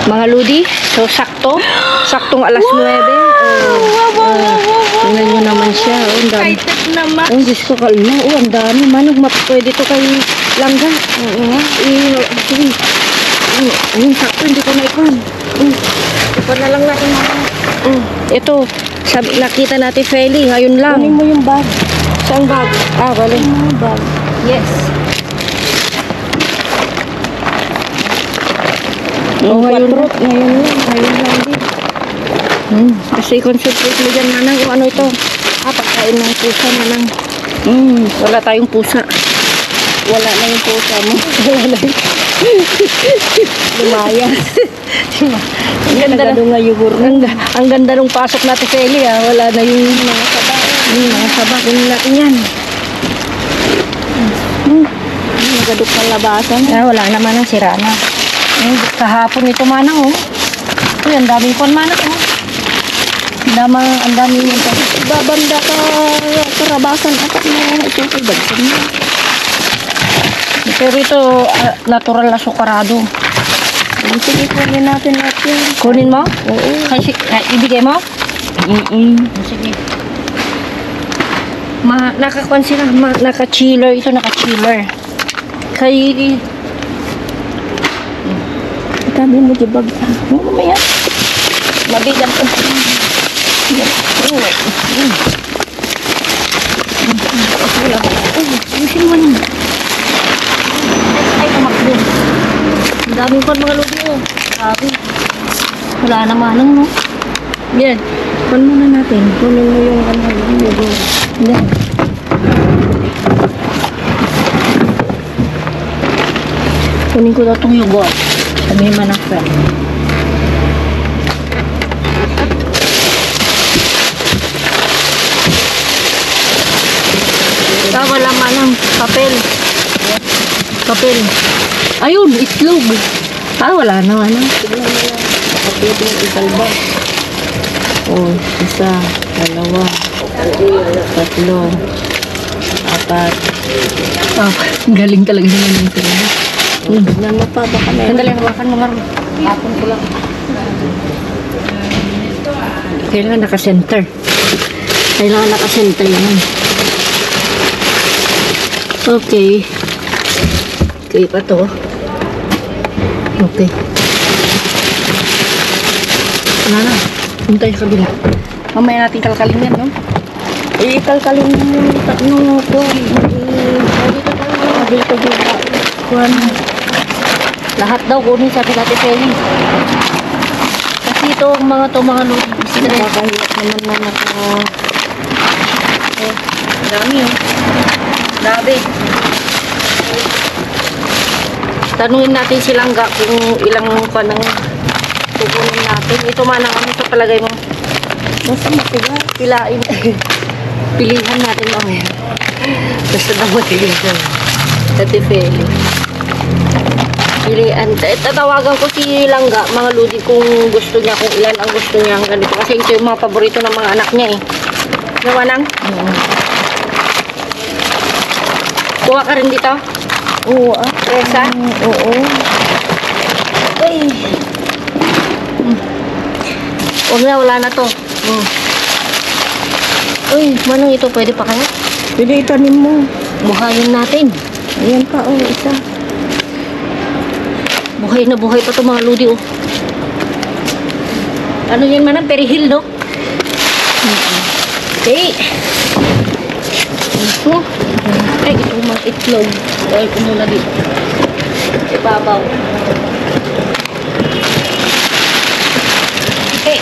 Mga ludi. So, sakto. Saktong alas 9. Tingnan nyo naman siya. Oh, ang dami. Excited naman. Oh, Diyos ko, kalma. Oh, ang dami. Manong pwede to kay Langga. Sige. Ayun, sakto. Hindi ko na ikon. Ikon na lang natin mga. Ito. Nakita natin, Feli. Ngayon lang. Kunin mo yung bag. Saan bag? Ah, bali. Bag. Yes. Oh, ngayon lang din. Kasi concentrate mo dyan, Manang. O ano ito? Pagkain ng pusa, Manang. Wala tayong pusa. Wala na yung pusa mo. Wala na yung Lumayas. ang ganda ng ang ganda ng pasok natin sa Eli, ha? Wala na yung mga saba. Mga saba. Kunin natin yan. Nagadok ng labasan. Wala naman ang sira na. Kahapon ito, Manang, oh. Uy, ang daming kon, Manang, oh. Ang daming ito. Babanda ka karabasan akat na ito kay bagsan mo. Pero ito, natural na sukarado. Sige, kunin natin natin. Kunin mo? Oo. Kasi, ibigay mo? Sige. Nakakuan sila. Naka-chiller. Ito, naka-chiller. Kay... Sabi mo, jibag. Mamaya. Mabigat ko. Ayusin mo na. Ay, tumakbo. Ang daming pa mga lubi, oh. Sabi. Wala naman, no? Yan. Kunin muna natin. Kunin mo yung yung logo. Yan. Kunin ko na itong yogurt. Sabihin man ang friend. Wala man ang papel. Papel. Ayun, itlog. Wala naman. Tignan mo lang. Kapit yung isalba. Isa, dalawa, tatlo, apat. Galing talaga naman yung sila. Tignan mo pa, baka meron. Sandali, hawakan mo nga. Hapon ko lang. Kailangan naka-center. Kailangan naka-center yan. Okay. Okay pa to. Okay. Wala na. Punta yung kabila. Mamaya natin kalkalin yan, no? Kalkalin mo yung tatlong ko. Dito ba? Lahat daw kunin sabi natin Feli. Kasi ito mga lodi. Nakakahirap naman na Dami, oh. Grabe. Tanungin natin si Langga kung ilang panang kukunin natin. Ito man ang ano sa palagay mo. basta matigas. Pilain. Pilihan natin mamaya. Basta na matigas yan. Tati Feli. Pilihan. Tatawagan ko si Langga, mga ludi, kung gusto niya, kung ilan ang gusto niya ang ganito. Kasi ito yung mga paborito ng mga anak niya, eh. Nawanang? Kuha ka rin dito? Oo, Presa? oo. Ay. Huwag na, wala na to. Uy, manong ito, pwede pa kaya? Pwede itanim mo. Buhayin natin. Ayan pa, isa. Buhay na buhay pa to mga ludi, oh. Ano yan manang? Perihil, no? Okay. Ito. Ay, ito mga itlog. Dahil ko muna dito. Ibabaw. Okay.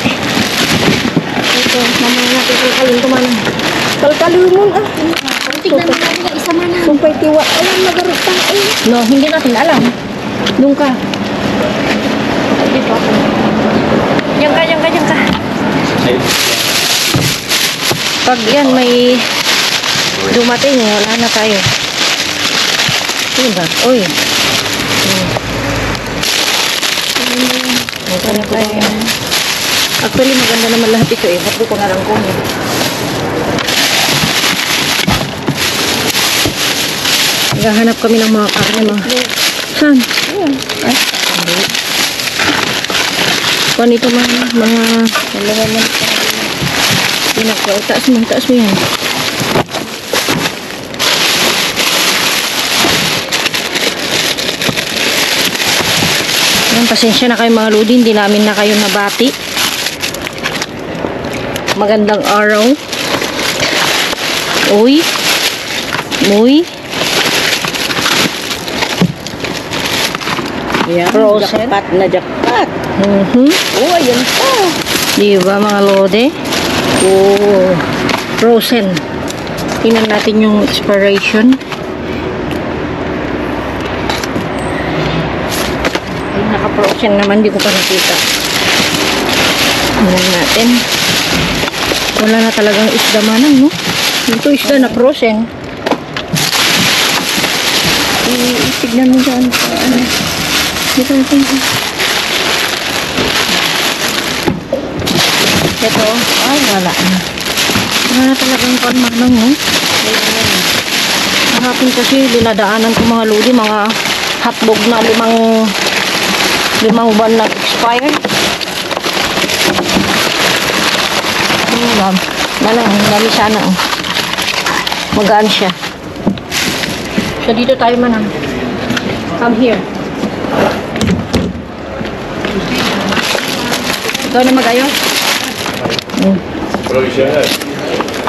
Ito, mamaya natin kalkalin ito manang. Kalkalin mo, Tignan natin na isa manang. Sumpay tiwa. Alam, nagarot pa. No, hindi natin alam. Doon ka. Dito ako. Diyan ka. Pag yan may dumating, wala na tayo. Diba? Uy. Wala na tayo. Actually, maganda naman lahat ito, eh. Ba't ko na lang kunin? Naghahanap kami ng mga karne, mga. Saan? Ayan. Ay, Kung ito mga pinaka, taas mo yan. Yan, pasensya na kayo mga lodi, hindi namin na kayo nabati. Magandang araw. Uy. Yan, Frozen. jackpot na jackpot. Oh, ayan pa. Diba mga lodi? Oh, frozen. Tingnan natin yung expiration. Ay, naka-frozen naman, di ko pa nakita. Tingnan natin. Wala na talagang isda manang, no? Ito isda na frozen. Tignan mo dyan sa ano. Dito natin. Ito, ay wala na. Wala na talagang pan manang, no? Hapon kasi dinadaanan ko mga lodi, mga hotdog na limang buwan na expired. Dami sana, oh. Magaan siya. So, dito tayo manang. Come here. Ikaw na mag-ayo?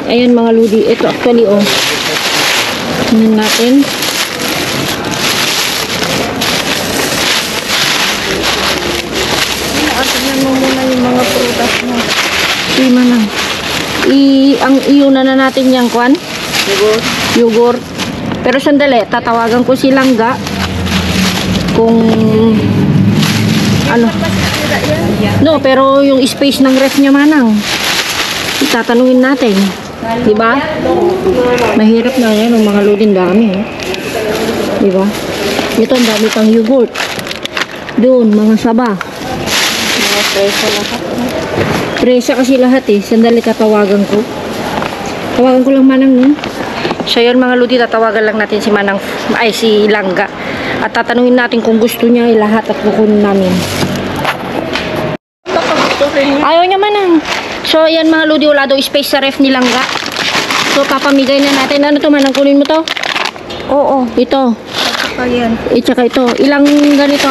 Ayan mga ludi. Ito actually, oh. Tingnan natin. Tingnan mo muna yung mga prutas mo. Di manang. Ang iuna na natin yung kwan? Yogurt. Pero sandali, tatawagan ko si Langga kung ano. No, pero yung space ng ref niya manang. Itatanungin natin. Diba? Mahirap na yan, ang mga loading dami. Diba? Ito, ang dami pang yogurt. Doon, mga saba. Mga presa lahat. Presa kasi lahat eh. Sandali tatawagan ko. Tawagan ko lang manang, no? So yun mga lodi, tatawagan lang natin si Manang, ay si Langga. At tatanungin natin kung gusto niya lahat at kukunin namin. Ayaw niya Manang. So yan mga lodi, wala daw space sa ref ni Langga. So papamigay na natin. Ano to Manang, kunin mo to? Oo. Ito. Ayan. Tsaka ito. Ilang ganito?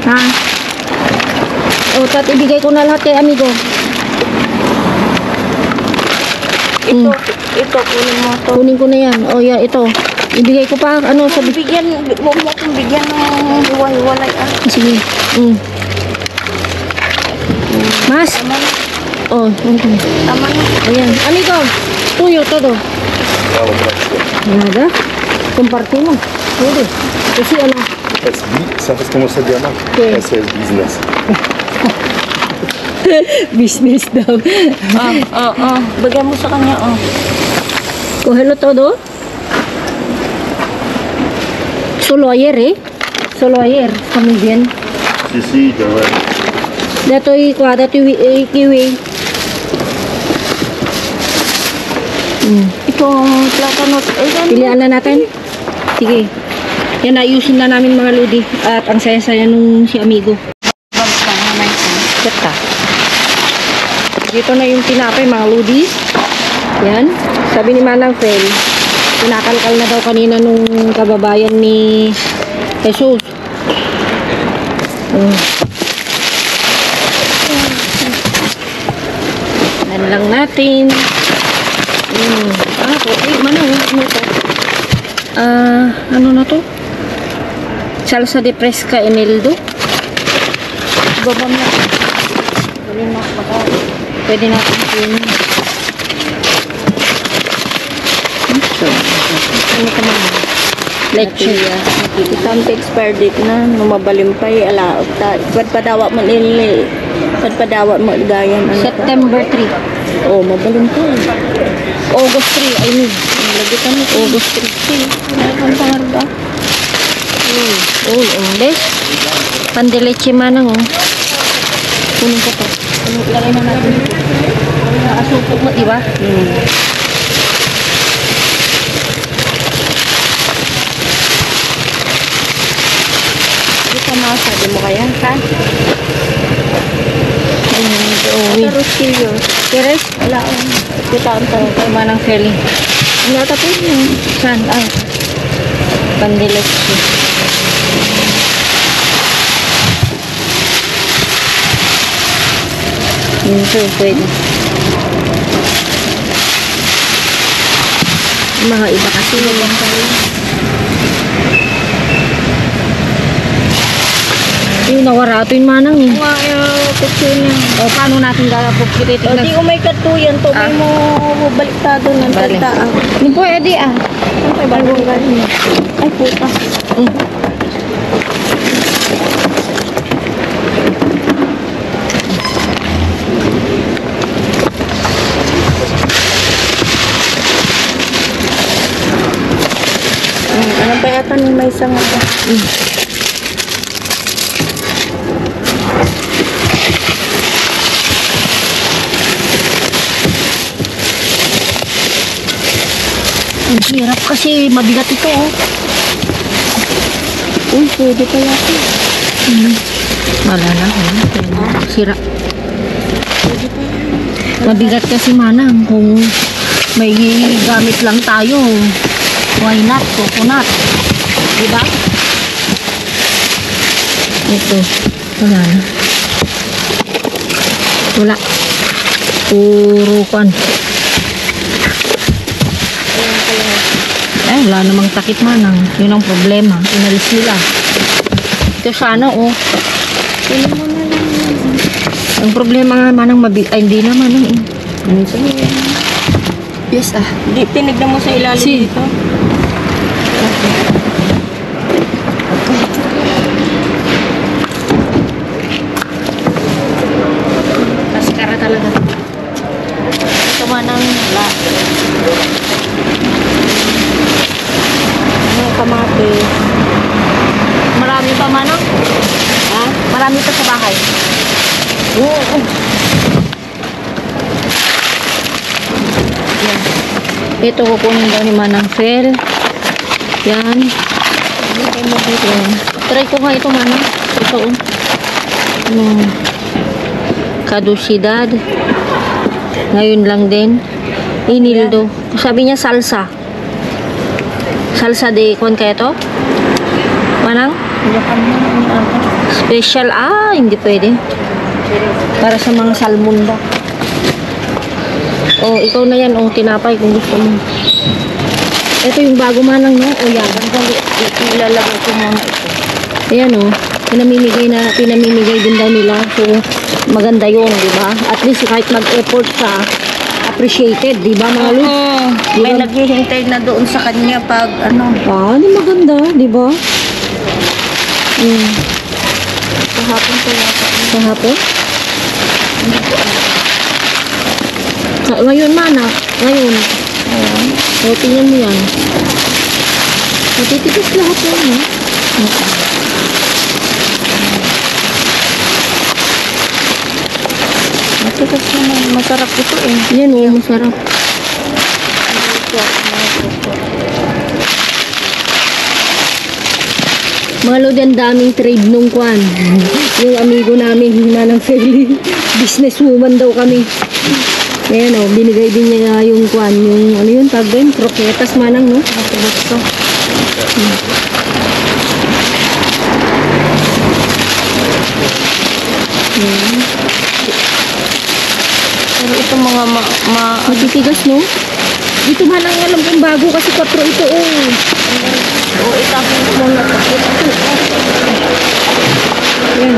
Ha? O, tat ibigay ko na lahat kay amigo. Ito, kunin mo to. Kunin ko na yan. O yan, ito. Ibigay ko pa. Ano, sabi. Huwag mo akong bigyan ng hiwa-hiwalay. Sige. Mas? Oh, okay. Tama na. Ayan. Amigo, tuyo todo. Nada. Comparte mo. Pwede. Kasi ano. ¿Sabes cómo se llama? ¿Qué? Ese es business. Business daw. Bigyan mo sa kanya, Cógelo todo. Solo ayer, Solo ayer. Está muy bien. Sí, ya ves. Dato'y kiwi. Itong plátano. Ayan. Pilihan na natin. Sige. Yan, ayusin na namin mga lodi. At ang saya-saya nung si amigo. Gata. Dito na yung tinapay mga lodi. Yan. Sabi ni Manang Fel, pinakalkal na daw kanina nung kababayan ni Jesus. Yan lang natin. Okay. Manang, ano to? Ano na to? Salsa de fresca eneldo. Babam na. Pwede natin yun. Ano ka man? Leche. Itampe expired date na. Numabalimpay. Alaot ta. Padpadawa mo nili. Padpadawa mo gayan. September 3. Oh, mabalimpay. August 3, I mean. Lagi ka na. August 3. Ang pangarga. English. Pandeleche manang, Kunin ko to. Ilagay na natin. Asupok mo, diba? Ito na sa mo kaya? Saan? Uwi. Sa Rosillo. Keres? Wala ko. Kita ang tayo. Kay Manang Feli. Natapos mo. Saan? Ah. Pandiles. Ito, pwede. Mga iba kasi yung yung nawarato yung manang eh. Kutso niya. O, paano natin gagapupilitin? O, di umay katuyan. To, may mo baliktado ng Bali. tandaan. Hindi pwede ah. Ay, bagong galing. Ay, puta. Ano ba yata ni may isang ako? Ang hirap kasi mabigat ito oh. Uy, pwede pa yata. Malala ko. Sira. Mabigat kasi manang kung may gamit lang tayo. Why not? Coconut. Diba? Ito. Wala na. Wala. Puro kwan. Eh, wala namang takip manang. Yun ang problema. Inalis nila. Ito sana oh. Pwede mo na lang. Ang problema nga manang ay hindi naman eh. Ano sa'yo? Yes ah. Di, tinignan mo sa ilalim Si. dito. Kaskara talaga. Ito man ang wala. Ano kamate? Marami pa manang? Ha? Marami pa sa bahay. Oo. Yan. Ito kukunin daw ni Manang Fel. Yan. Yan. Try ko nga ito manang. Ito oh. Ano? Kadusidad. Ngayon lang din. Inildo. Sabi niya salsa. Salsa de kon kaya to? Manang? Special. Ah, hindi pwede. Para sa mga salmon ba? Oh, ikaw na yan. Oh, tinapay kung gusto mo. Ito yung bago manang, no? O yan. Ilalagay ko muna ito. Ayan, oh. Pinamimigay din daw nila. So, maganda yun, di ba? At least kahit mag-effort ka, appreciated, di ba, mga Luz? May naghihintay na doon sa kanya pag ano. Ah, ano maganda, di ba? Kahapon ko yata. Kahapon? Ngayon, mana. Ngayon. O, tingnan mo yan. Matitigas lahat yan, no? Matigas naman. Masarap ito eh. Yan, oh, masarap. Mga Lodi, ang daming trade nung kwan. Yung amigo namin, Manang Feli, businesswoman daw kami. Ayan o, binigay din niya yung kwan, yung ano yun, tag doon, croquetas manang, no? Gusto. Pero ito mga Matitigas, no? Dito manang alam kong bago kasi 4 ito, oh. o itapon ko muna. Yan.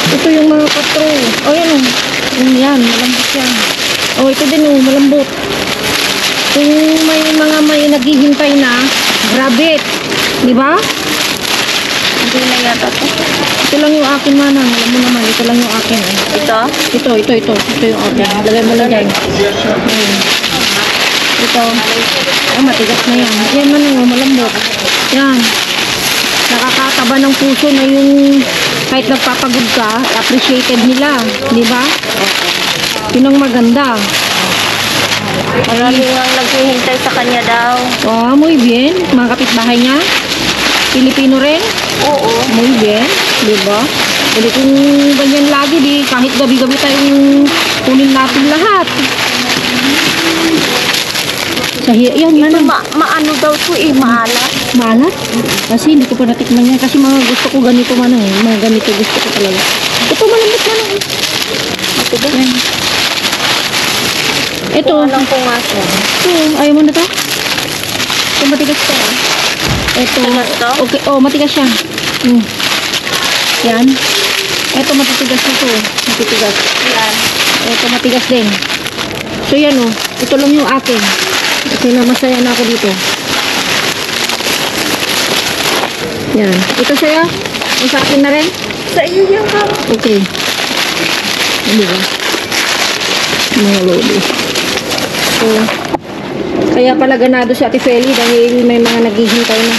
Ito yung mga 4. Oh, yan, oh. Yan, malambot yan. Oh, ito din, oh, malambot. Kung may naghihintay na, rabbit. Di ba? Hindi na yata ito. Ito lang yung akin, manang. Alam mo naman, ito lang yung akin. Eh. Ito? Ito yung akin. Lagay mo lang yan. Ito. Oh, matigas na yan. Yan, manang, oh, malambot. Yan. Nakakataba ng puso na yung kahit nagpapagod ka, appreciated nila. Di ba? Yun ang maganda. Marami nga naghihintay sa kanya daw. Oh, muy bien. Mga kapitbahay niya. Pilipino rin. Oo. Muy bien, di ba? Kasi kung ganyan lagi, di kahit gabi-gabi tayong kunin natin lahat. Yan, Ito manang. maano daw to eh, maalat. Maalat? Kasi hindi ko pa natikman yan. Kasi mga gusto ko ganito manang. Mga ganito gusto ko talaga. Ito malambot manang. Matigas. Ito. Alam ko nga siya. Ito. Ayaw mo na to? Ito matigas to. Ito. Matigas to? Okay. Oh, matigas siya. Yan. Ito matitigas na to. Matitigas. Yan. Ito matigas din. So yan oh. Ito lang yung akin. Kasi na masaya na ako dito. Yan. Ito sa'yo? Yung sa akin na rin? Sa iyo yan ka. Okay. Hindi ba? Mga lodi. So, kaya pala ganado si Ate Feli dahil may mga naghihintay na.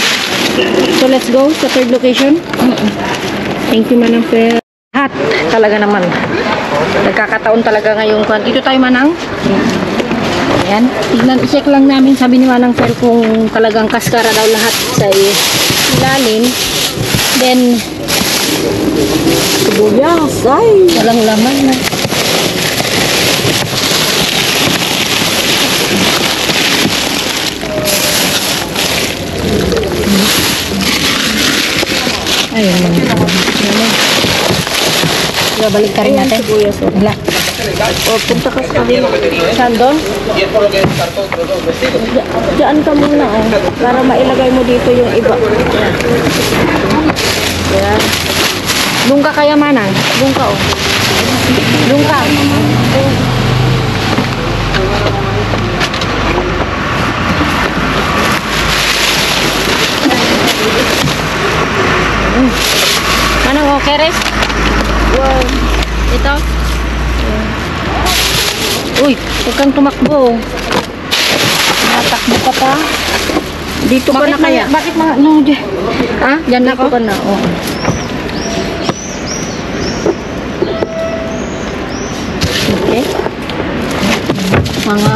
So, let's go sa third location. Thank you, Manang Fel. Lahat talaga naman. Nagkakataon talaga ngayon. Dito tayo, Manang. Ayan. Check lang namin, sabi ni Manang Fel, kung talagang kaskara daw lahat sa ilalim. Then, Sibuyas. Ay. walang laman na. Ayun lang. Balik ka rin natin. Sibuyas. Wala. O, punta ka sa kabila. Saan doon? Diyan ka muna para mailagay mo dito yung iba. Yan. Doon ka kaya, Manang? Doon ka, oh. Doon ka. Manang, okay, Res? Wow. Ito? Uy, huwag kang tumakbo. Natakbo ka pa. Dito ka na kaya? Bakit mga, no, dyan. Ha? Dyan na Dito ako? ka na, oh. Okay. Mga...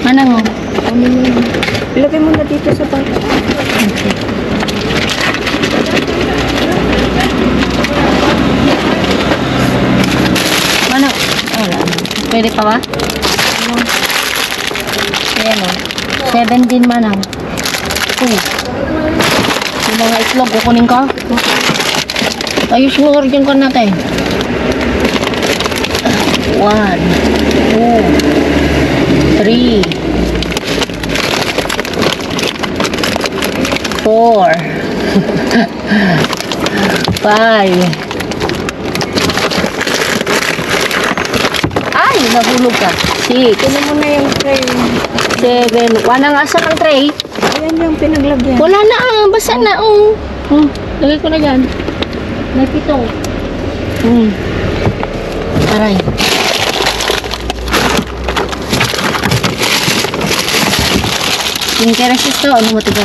Manang, oh. Ilagay mo na dito sa bata. Manang, wala. Pwede pa ba? Ayan, oh. 7 din, Manang. Uy. Yung mga itlog, kukunin ko. Ayos mo origin ko natin. 1, 2, 3, 4, 5. Ay, nahulog ka. 6, Kunin mo na yung tray. 7. Wala nga asa ng tray. Ayan yung pinaglagyan. Wala na basa na lagay ko na dyan. May 7. Aray. Yung keresis to, ano mo tiga?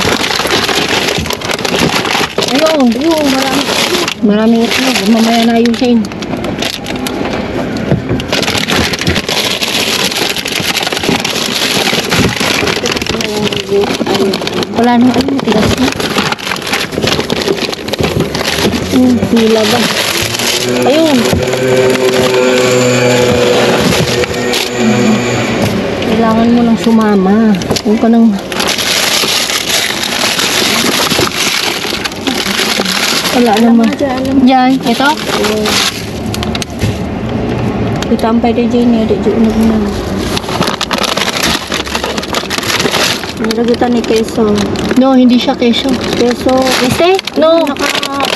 Ayun, maraming itlog. Mamaya na ayusin. Wala nang ano, matigas na. Hila ba? Ayun. Kailangan mo lang sumama. Huwag ka nang... Wala naman. Diyan, ito? Itampay di dyan di dyan na. Niragutan ni keso. No, hindi siya keso. Keso. Este? No.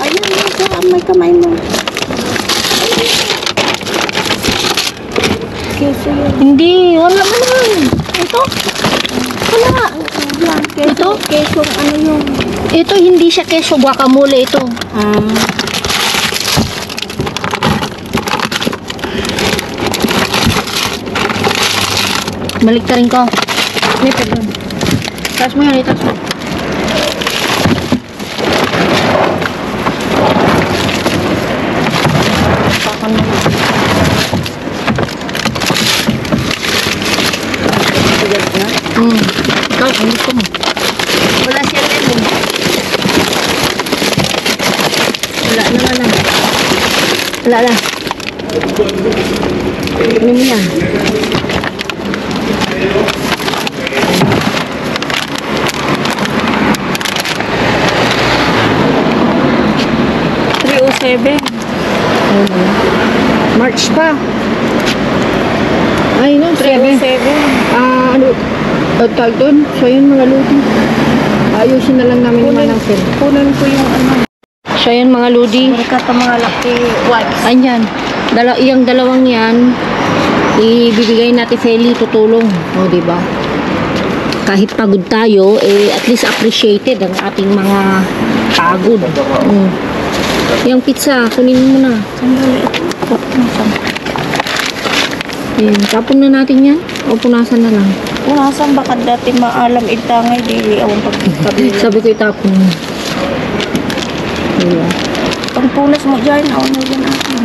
Ayan, sa may kamay mo. Keso yun. Hindi, wala naman. Ito? Wala. Keso, Ito? keso, ano yung... Ito, hindi siya keso. Guacamole ito. Balik ka rin ko. May pagod. Taas mo yan, itaas mo. Pakan mo na. Ikaw, ang gusto mo. Wala na. Ano mo yan? March pa. Ay, no, 7. 307. Ano, tag doon. So, yun mga ludi. Ayusin na lang namin yung manang pen. Kunan ko yung ano. So, yun mga ludi. Mereka mga laki wipes. Ayan. Yung dalawang yan, ibibigay natin Feli, tutulong. O, diba? Kahit pagod tayo, at least appreciated ang ating mga pagod. Yung pizza, kunin mo na. Sandali. Ayan, tapon na natin yan. O punasan na lang. Punasan baka dati maalam itangay dili awang pagkakabili. Sabi ko itapon mo. Diba? Pag punas mo dyan, awan na dyan akin.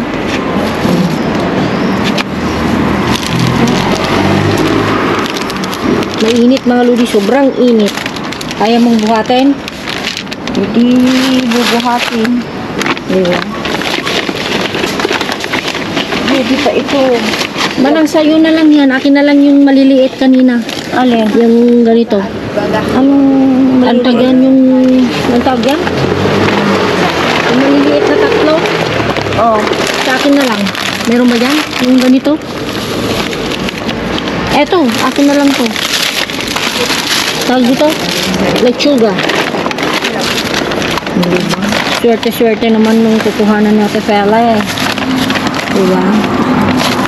Mainit mga ludi, sobrang init. Kaya mong buhatin? Hindi bubuhatin. Diba? Hindi pa ito. Manang sa'yo na lang yan. Akin na lang yung maliliit kanina. Alin? Yung ganito. Anong Ang tag yan yung... Ang tag yan? Yung maliliit na tatlo. Oh. Sa akin na lang. Meron ba yan? Yung ganito? Eto, akin na lang to. Tawag dito? Lechuga. Diba? Swerte-swerte naman nung kukuhanan natin fella eh. Diba?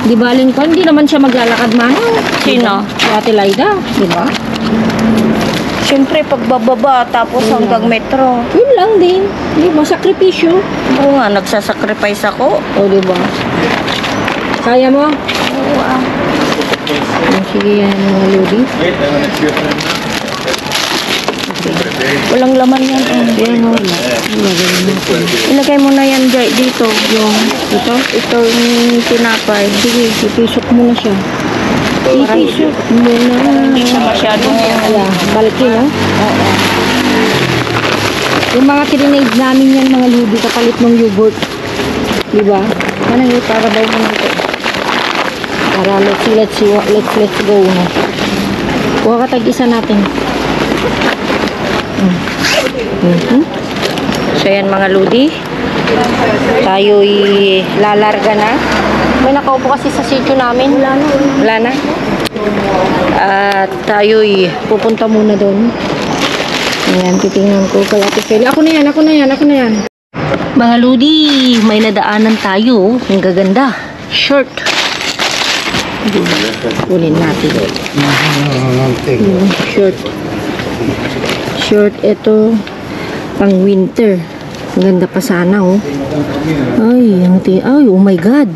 Di baling ko, hindi naman siya maglalakad man. Sino? Si Ate Laida. Diba? Siyempre, pagbababa, tapos hanggang metro. Yun lang din. Diba? Sakripisyo. Oo nga, nagsasacrifice ako. O, diba? Kaya mo? Oo ah. Sige yan mga lodi. Walang laman yan. Yan o. Ilagay mo na yan dito. Yung Ito? itong tinapay. Sige, ipisok mo na siya. Ipisok mo na. Hindi siya masyadong Kaya, balki no? Oo. Yung mga trinade namin yan mga lodi kapalit ng yogurt. Diba? Ano yung para daw mo nito? Para let's go na. Kuha ka tag-isa natin. So yan mga lodi. Tayo'y lalarga na. May nakaupo kasi sa sitio namin. Wala na. At tayo'y pupunta muna doon. Ayan, titingnan ko kay Ate Feli. Ako na yan. Mga lodi, may nadaanan tayo. Ang gaganda. Short. Kunin natin. Short. Short, ito. Pang winter. Ang ganda pa sana, oh. Ay, oh my God.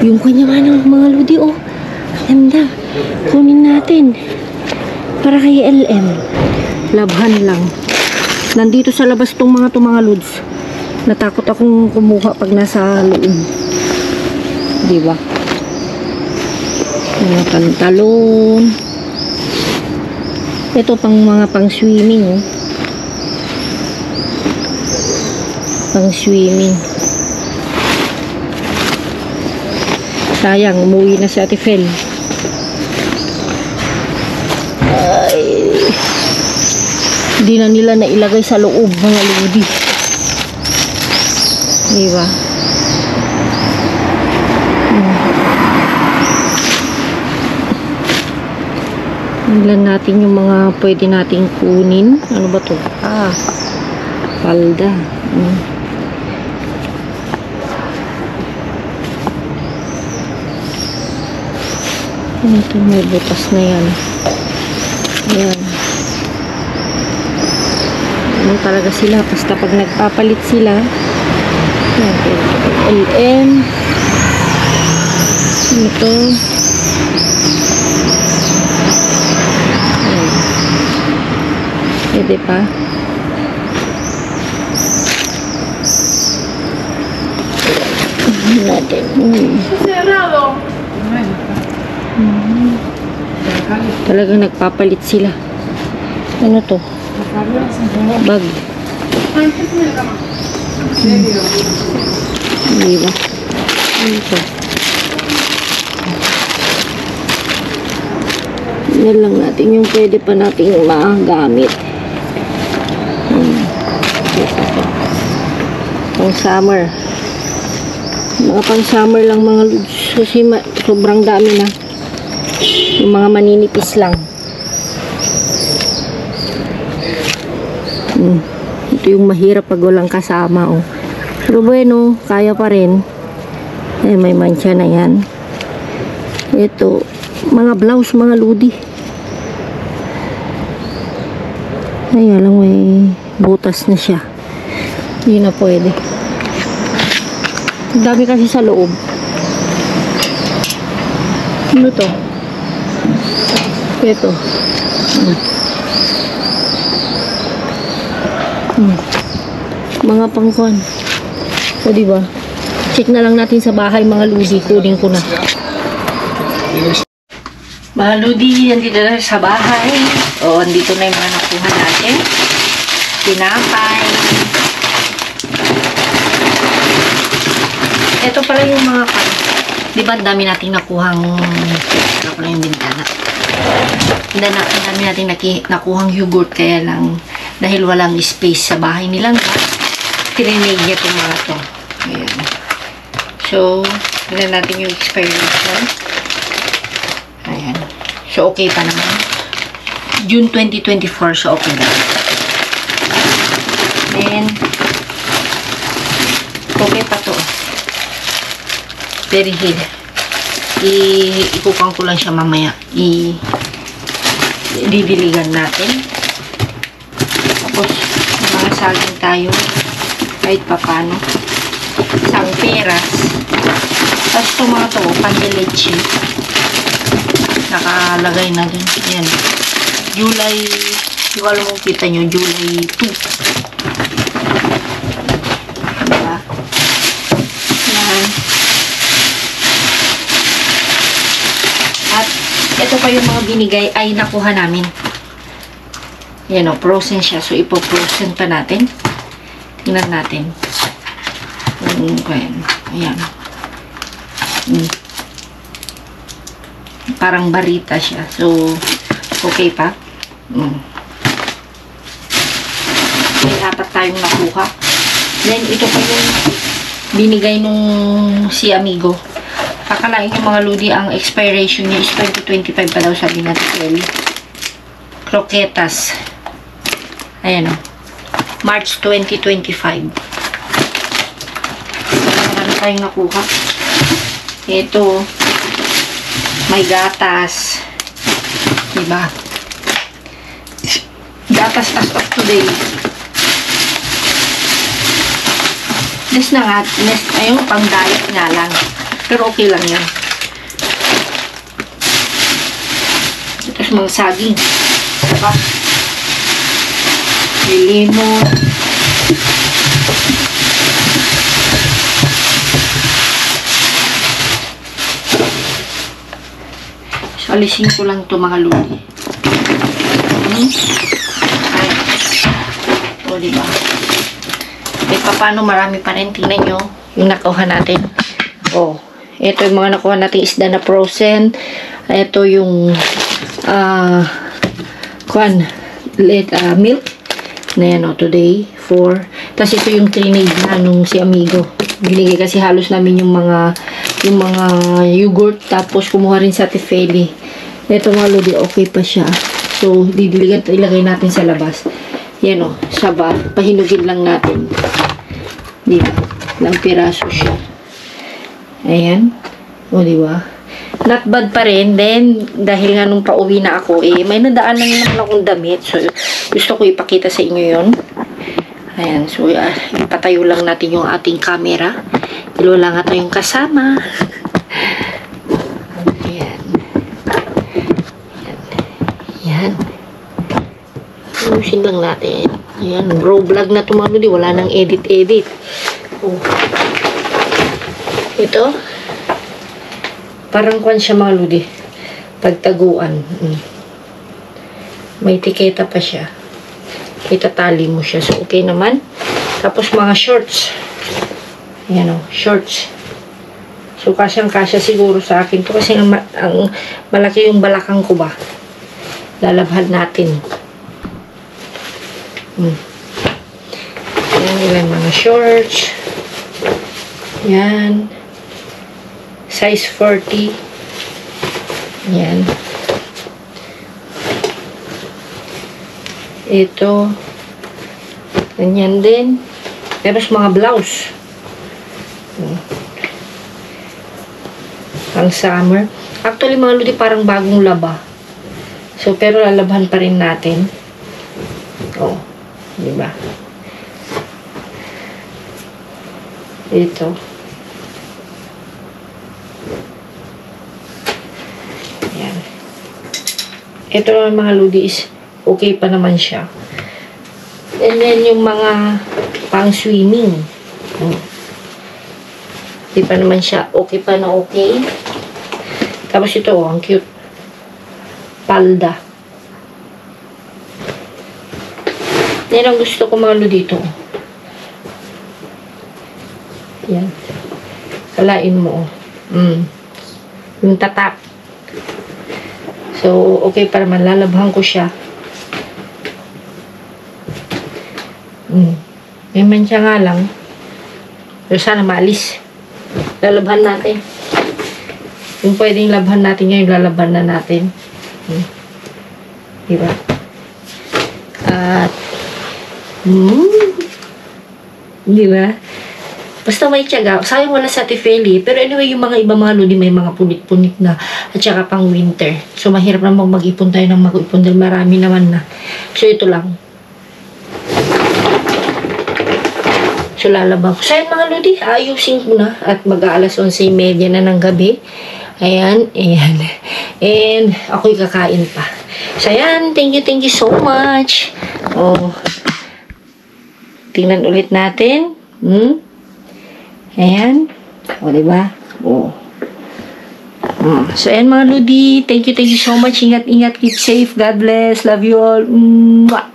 Yung kanya mga lodi, oh. Ganda. Kunin natin. Para kay LM. Labhan lang. Nandito sa labas tong mga lods. Natakot akong kumuha pag nasa loob. Diba? Mga pantalon. Ito mga pang swimming, oh. Pang swimming. Sayang, umuwi na si Ate Fel. Ay. Hindi na nila nailagay sa loob, mga lodi. Diba? Tingnan natin yung mga pwede nating kunin. Ano ba to? Palda. Ito, may butas na yan. Ayan. Ano talaga sila? Basta pag nagpapalit sila. LM. Ito. Ayan. Pwede pa. Natin. Talagang nagpapalit sila. Ano to? Bag. Diba? Ito. Yan lang natin yung pwede pa nating magamit. Pang summer. Mga pang summer lang mga lods. Kasi sobrang dami na. Yung mga maninipis lang. Ito yung mahirap pag walang kasama. Oh. Pero bueno, kaya pa rin. Eh, may mancha na yan. Ito, mga blouse, mga ludi. Ayan lang, may butas na siya. Hindi na pwede. Ang dami kasi sa loob. Ano to? Ito. Mga pangkuan. O diba? Check na lang natin sa bahay mga ludi. Kunin ko na. Mga ludi, nandito na sa bahay. O, andito na yung mga nakuha natin. Tinapay. Ito pala yung mga kan. Diba, ang dami nating nakuhang sarap na yung bintana. Ang dami nating nakuhang yogurt. Kaya lang, dahil walang space sa bahay nilang trinade niya itong mga to. Ayan. So, tignan natin yung expiration. Ayan. So, okay pa naman. June 2024, so okay na. Then, okay pa to. Very good. Ikukang ko lang siya mamaya. Didiligan natin. Tapos, mga saging tayo. Kahit pa paano. Isang peras. Tapos ito mga to, pandileche. Nakalagay na din. Ayan. July, yung alam mo kita nyo, July 2. Diba? Yan. At ito pa yung mga binigay ay nakuha namin. Yan o, frozen siya. So, ipo-frozen pa natin. Tingnan natin. Ayan. Parang barita siya. So, okay pa. May apat tayong nakuha. Then, ito pa yung binigay nung si Amigo. Kakalain yung mga ludi, ang expiration niya is 2025 pa daw, sabi natin. Croquetas. Ayan o. March 2025. Marami tayong nakuha. Ito, may gatas. Diba? Gatas as of today. This na nga. Ayun, pang diet nga lang. Pero okay lang yan. Tapos mga saging. Diba? May lemon. So, alisin ko lang ito mga ludi. O, diba? E, paano marami pa rin. Tingnan nyo yung nakuha natin. O, ito yung mga nakuha natin isda na frozen. Ito yung milk. Na yan o, today. 4. Tapos ito yung trinade na nung si Amigo. Binigay kasi halos namin yung mga yogurt. Tapos kumuha rin sa Tifeli. Ito mga lodi, okay pa siya. So, ilagay natin sa labas. Yan o, saba. Pahinugin lang natin. Dito. Lang piraso siya. Ayan. O, diba? Not bad pa rin. Then, dahil nga nung pauwi na ako, may nadaan lang naman akong damit. So, gusto ko ipakita sa inyo yun. Ayan. So, ipatayo lang natin yung ating camera. Wala nga tayong kasama. Ayan. Ayan. Ayusin lang natin. Ayan. Bro vlog na tumano. Wala nang edit-edit. Oh. Ito. Parang kwan siya mga ludi. Pagtaguan. May tiketa pa siya. Itatali mo siya. So, okay naman. Tapos mga shorts. Ayan o. Shorts. So, kasyang-kasya siguro sa akin to kasi ang malaki yung balakang ko ba. Lalabhan natin. Yan, ilan mga shorts. Yan. Size 40. Yan. Ito. Ganyan din. Tapos mga blouse. Pang summer. Actually, mga lodi parang bagong laba. So, pero lalabhan pa rin natin. Oh. Diba? Ito. Yan. Ito naman mga lodi is okay pa naman siya. And then yung mga pang swimming. Di pa naman siya okay pa na okay. Tapos ito, ang cute. Palda. Yan ang gusto ko mga dito. Yan. Kalain mo. Yung tatak. So, okay para man. Lalabhan ko siya. May mancha nga lang. Pero sana maalis. Lalabhan natin. Yung pwedeng labhan natin ngayon, lalabhan na natin. Diba? At, diba? Basta may tiyaga. Sayang wala sa Tifeli. Pero anyway, yung mga iba mga lodi, may mga punit-punit na. At saka pang winter. So, mahirap namang mag-ipon tayo ng mag-ipon dahil marami naman na. So, ito lang. So, lalabang ko. Sayang mga lodi, ayusin ko na. At mag-aalas 11:30 na ng gabi. Ayan, ayan. And, ako'y kakain pa. So, ayan. Thank you so much. Oh. Tingnan ulit natin. Ayan. O, diba? Oh. So, ayan mga lodi. Thank you so much. Ingat, keep safe. God bless. Love you all. Mwah.